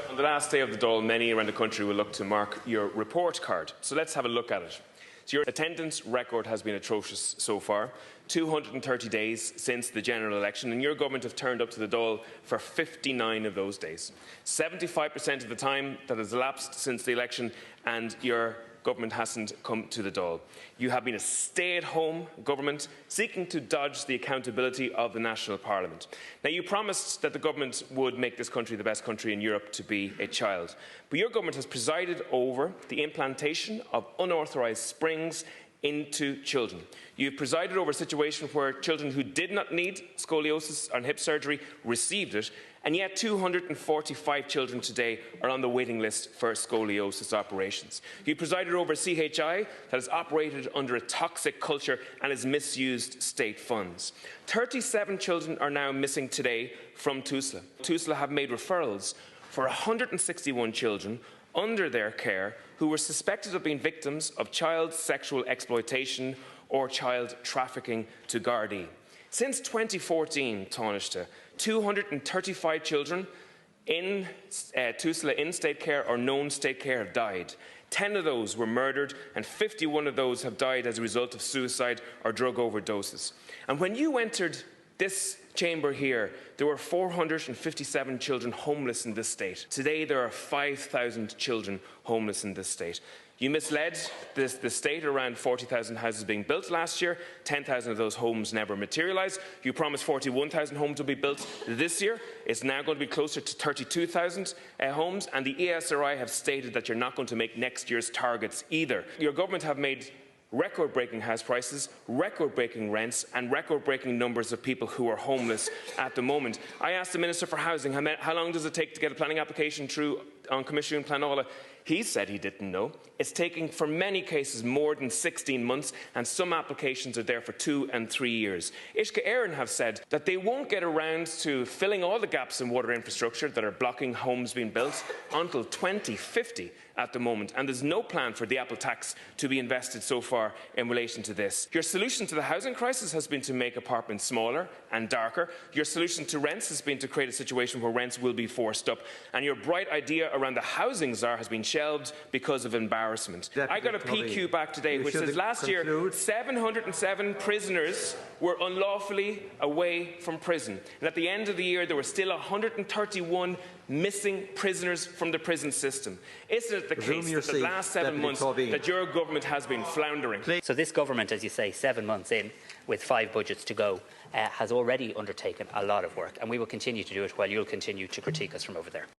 On the last day of the Dáil, many around the country will look to mark your report card. So let's have a look at it. So your attendance record has been atrocious so far. 230 days since the general election, and your government have turned up to the Dáil for 59 of those days. 75% of the time that has elapsed since the election, and your government hasn't come to the Dáil. You have been a stay-at-home government seeking to dodge the accountability of the National Parliament. Now, you promised that the government would make this country the best country in Europe to be a child, but your government has presided over the implantation of unauthorised springs into children. You've presided over a situation where children who did not need scoliosis and hip surgery received it, and yet 245 children today are on the waiting list for scoliosis operations. You presided over CHI that has operated under a toxic culture and has misused state funds. 37 children are now missing today from TUSLA. TUSLA have made referrals for 161 children under their care who were suspected of being victims of child sexual exploitation or child trafficking to Gardaí. Since 2014, Taoiseach, 235 children in TUSLA in state care or known state care have died. 10 of those were murdered and 51 of those have died as a result of suicide or drug overdoses. And when you entered this chamber here, there were 457 children homeless in this state. Today, there are 5,000 children homeless in this state. You misled the state. Around 40,000 houses being built last year. 10,000 of those homes never materialised. You promised 41,000 homes will be built this year. It's now going to be closer to 32,000 homes, and the ESRI have stated that you're not going to make next year's targets either. Your government have made record-breaking house prices, record-breaking rents and record-breaking numbers of people who are homeless at the moment. I asked the Minister for Housing how long does it take to get a planning application through on Commissioner Planola. He said he didn't know. It's taking, for many cases, more than 16 months, and some applications are there for 2 and 3 years. Uisce Éireann have said that they won't get around to filling all the gaps in water infrastructure that are blocking homes being built until 2050 at the moment, and there's no plan for the Apple tax to be invested so far in relation to this. Your solution to the housing crisis has been to make apartments smaller and darker. Your solution to rents has been to create a situation where rents will be forced up, and your bright idea around the housing czar has been shelved because of embarrassment. I got a PQ back today which says last year 707 prisoners were unlawfully away from prison, and at the end of the year there were still 131 missing prisoners from the prison system. Isn't it the case that the last 7 months that your government has been floundering? So this government, as you say, 7 months in, with 5 budgets to go, has already undertaken a lot of work, and we will continue to do it while you'll continue to critique us from over there.